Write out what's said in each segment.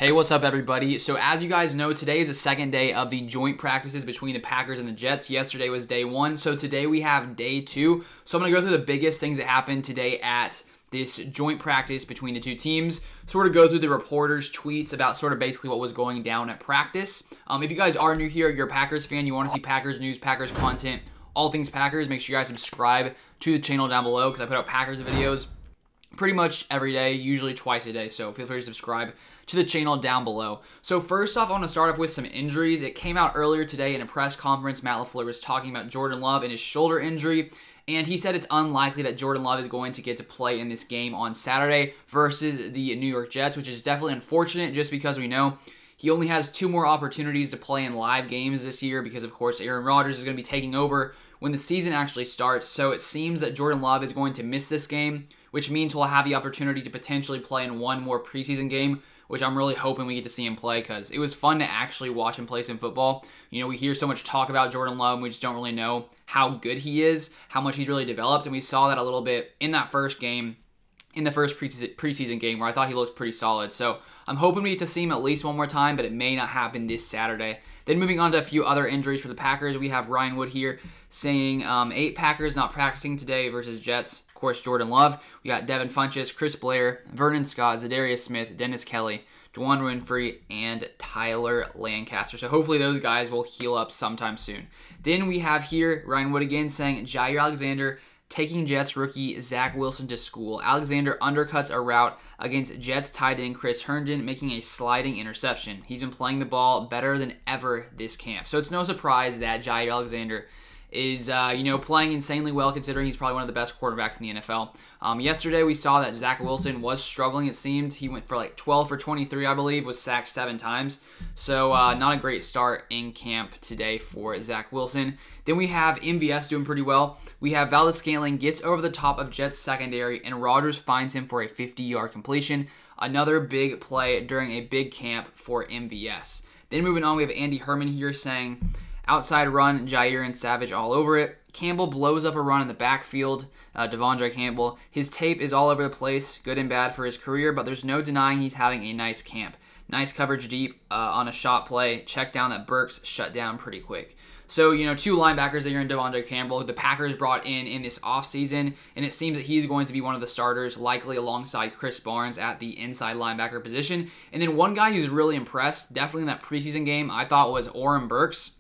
Hey, what's up, everybody? So as you guys know, today is the second day of the joint practices between the Packers and the Jets. Yesterday was day one, so today we have day two. So I'm going to go through the biggest things that happened today at this joint practice between the two teams, sort of go through the reporters' tweets about sort of basically what was going down at practice. If you guys are new here, you're a Packers fan, you want to see Packers news, Packers content, all things Packers, make sure you guys subscribe to the channel down below because I put out Packers videos pretty much every day, usually twice a day, so feel free to subscribe to the channel down below. So first off, I want to start off with some injuries. It came out earlier today in a press conference. Matt LaFleur was talking about Jordan Love and his shoulder injury, and he said it's unlikely that Jordan Love is going to get to play in this game on Saturday versus the New York Jets, which is definitely unfortunate just because we know he only has 2 more opportunities to play in live games this year because, of course, Aaron Rodgers is going to be taking over when the season actually starts. So it seems that Jordan Love is going to miss this game, which means he'll have the opportunity to potentially play in one more preseason game, which I'm really hoping we get to see him play because it was fun to actually watch him play some football. You know, we hear so much talk about Jordan Love, and we just don't really know how good he is, how much he's really developed, and we saw that a little bit in that first game, in the first preseason game where I thought he looked pretty solid. So I'm hoping we get to see him at least one more time, but it may not happen this Saturday. Then moving on to a few other injuries for the Packers, we have Ryan Wood here saying 8 Packers not practicing today versus Jets. Of course, Jordan Love. We got Devin Funchess, Chris Blair, Vernon Scott, Zadarius Smith, Dennis Kelly, Juwan Winfrey, and Tyler Lancaster. So hopefully those guys will heal up sometime soon. Then we have here Ryan Wood again saying Jaire Alexander taking Jets rookie Zach Wilson to school. Alexander undercuts a route against Jets tight end Chris Herndon, making a sliding interception. He's been playing the ball better than ever this camp. So it's no surprise that Jaire Alexander is playing insanely well considering he's probably one of the best quarterbacks in the NFL. Yesterday we saw that Zach Wilson was struggling, it seemed. He went for like 12 for 23, I believe, was sacked 7 times. So not a great start in camp today for Zach Wilson. Then we have MVS doing pretty well. We have Valdes-Scantling gets over the top of Jets secondary and Rodgers finds him for a 50-yard completion. Another big play during a big camp for MVS. Then moving on, we have Andy Herman here saying outside run, Jaire and Savage all over it. Campbell blows up a run in the backfield, Devondre Campbell. His tape is all over the place, good and bad for his career, but there's no denying he's having a nice camp. Nice coverage deep on a shot play. Check down that Burks shut down pretty quick. So, 2 linebackers there in Devondre Campbell. The Packers brought in this offseason, and it seems that he's going to be one of the starters, likely alongside Chris Barnes at the inside linebacker position. And then one guy who's really impressed, definitely in that preseason game, I thought was Oren Burks.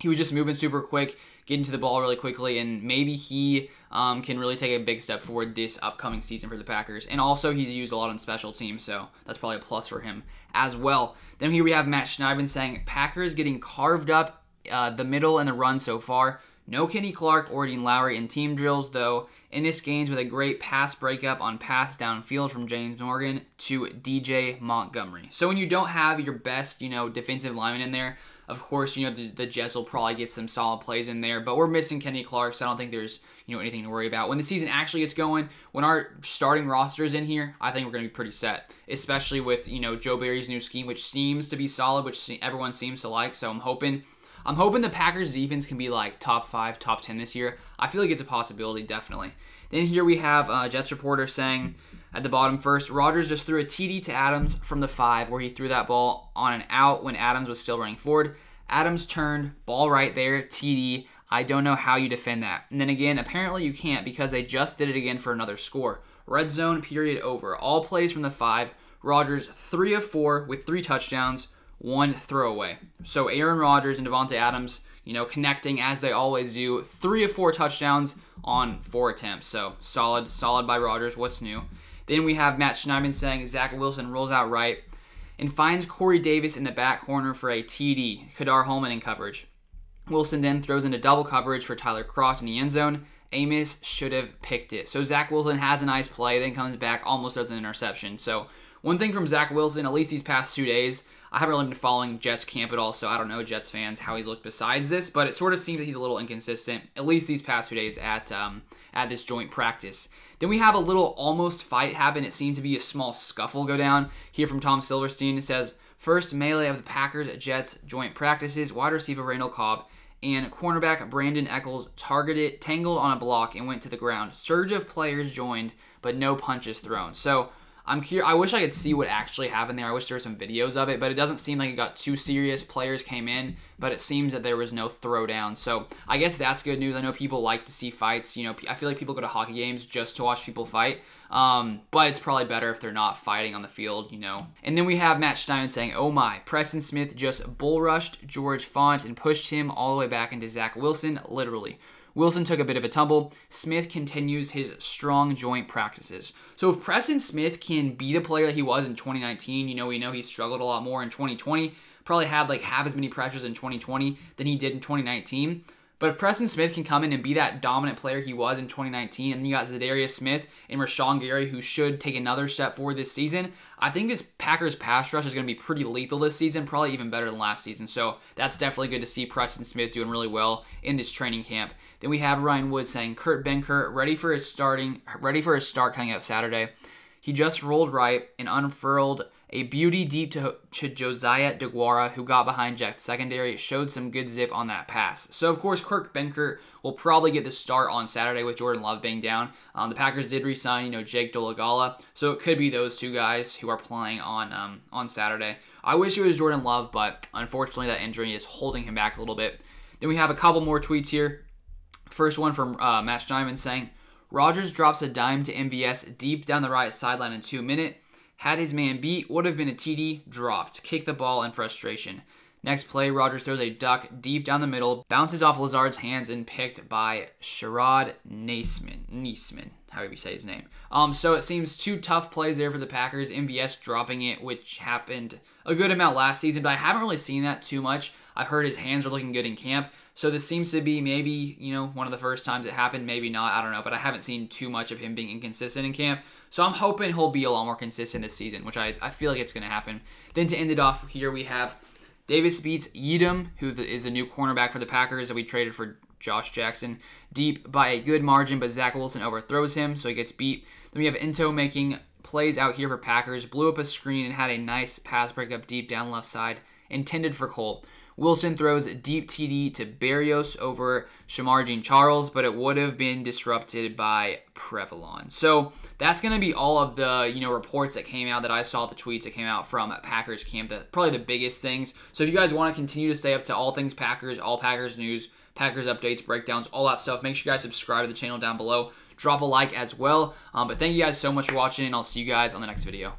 He was just moving super quick, getting to the ball really quickly, and maybe he can really take a big step forward this upcoming season for the Packers. And also, he's used a lot on special teams, so that's probably a plus for him as well. Then here we have Matt Schneidman saying, Packers getting carved up the middle and the run so far. No Kenny Clark or Dean Lowry in team drills, though. Ennis Gaines with a great pass breakup on pass downfield from James Morgan to DJ Montgomery. So when you don't have your best, defensive lineman in there, of course, the Jets will probably get some solid plays in there, but we're missing Kenny Clark, so I don't think there's, anything to worry about. When the season actually gets going, when our starting roster is in here, I think we're going to be pretty set, especially with, Joe Barry's new scheme, which seems to be solid, which everyone seems to like, so I'm hoping the Packers defense can be like top 5, top 10 this year. I feel like it's a possibility, definitely. Then here we have Jets reporter saying at the bottom first, Rodgers just threw a TD to Adams from the 5 where he threw that ball on an out when Adams was still running forward. Adams turned, ball right there, TD. I don't know how you defend that. And then again, apparently you can't because they just did it again for another score. Red zone, period, over. All plays from the 5. Rodgers 3 of 4 with 3 touchdowns, 1 throwaway. So Aaron Rodgers and Davante Adams, connecting as they always do. 3 of 4 touchdowns on 4 attempts. So solid by Rodgers. What's new? Then we have Matt Schneidman saying Zach Wilson rolls out right and finds Corey Davis in the back corner for a TD. Kadar Holman in coverage. Wilson then throws into double coverage for Tyler Croft in the end zone. Amos should have picked it. So Zach Wilson has a nice play, then comes back, almost does an interception. So one thing from Zach Wilson, at least these past 2 days, I haven't really been following Jets camp at all, so I don't know, Jets fans, how he's looked besides this, but it sort of seems that he's a little inconsistent, at least these past 2 days at this joint practice. Then we have a little almost fight happen. It seemed to be a small scuffle go down here from Tom Silverstein. It says, first melee of the Packers at Jets joint practices, wide receiver Randall Cobb and cornerback Brandon Eccles tangled on a block and went to the ground. Surge of players joined, but no punches thrown. So I wish I could see what actually happened there. I wish there were some videos of it, but it doesn't seem like it got too serious. Players came in, but it seems that there was no throwdown. So I guess that's good news. I know people like to see fights. You know, I feel like people go to hockey games just to watch people fight. But it's probably better if they're not fighting on the field, you know. And then we have Matt Steinman saying, "Oh my, Preston Smith just bull rushed George Font and pushed him all the way back into Zach Wilson, literally. Wilson took a bit of a tumble. Smith continues his strong joint practices." So if Preston Smith can be the player that he was in 2019, you know, we know he struggled a lot more in 2020, probably had like half as many pressures in 2020 than he did in 2019. But if Preston Smith can come in and be that dominant player he was in 2019, and then you got Za'Darius Smith and Rashawn Gary, who should take another step forward this season, I think this Packers pass rush is going to be pretty lethal this season, probably even better than last season. So that's definitely good to see Preston Smith doing really well in this training camp. Then we have Ryan Wood saying, "Kurt Benkert ready for his start coming out Saturday. He just rolled right and unfurled a beauty deep to Josiah DeGuara, who got behind Jack's secondary, showed some good zip on that pass." So, of course, Kurt Benkert will probably get the start on Saturday with Jordan Love being down. The Packers did re-sign, you know, Jake Dolegala, so it could be those two guys who are playing on Saturday. I wish it was Jordan Love, but unfortunately that injury is holding him back a little bit. Then we have a couple more tweets here. First one from Matt Steinman saying, "Rodgers drops a dime to MVS deep down the right sideline in 2 minutes. Had his man beat, would have been a TD, dropped. Kicked the ball in frustration. Next play, Rodgers throws a duck deep down the middle, bounces off Lazard's hands and picked by Sherrod Neesman, however you say his name. So it seems two tough plays there for the Packers. MVS dropping it, which happened a good amount last season, but I haven't really seen that too much. I've heard his hands are looking good in camp, so this seems to be maybe, you know, one of the first times it happened, maybe not, I don't know, but I haven't seen too much of him being inconsistent in camp, so I'm hoping he'll be a lot more consistent this season, which I feel like it's going to happen. Then to end it off here, we have Davis beats Edom, who is a new cornerback for the Packers that we traded for Josh Jackson, deep by a good margin, but Zach Wilson overthrows him, so he gets beat. Then we have Into making plays out here for Packers, blew up a screen and had a nice pass breakup deep down left side, intended for Cole. Wilson throws a deep TD to Berrios over Shamar Jean-Charles, but it would have been disrupted by Prevalon. So that's going to be all of the, you know, reports that came out that I saw, the tweets that came out from Packers camp, probably the biggest things. So if you guys want to continue to stay up to all things Packers, all Packers news, Packers updates, breakdowns, all that stuff, make sure you guys subscribe to the channel down below. Drop a like as well. But thank you guys so much for watching, and I'll see you guys on the next video.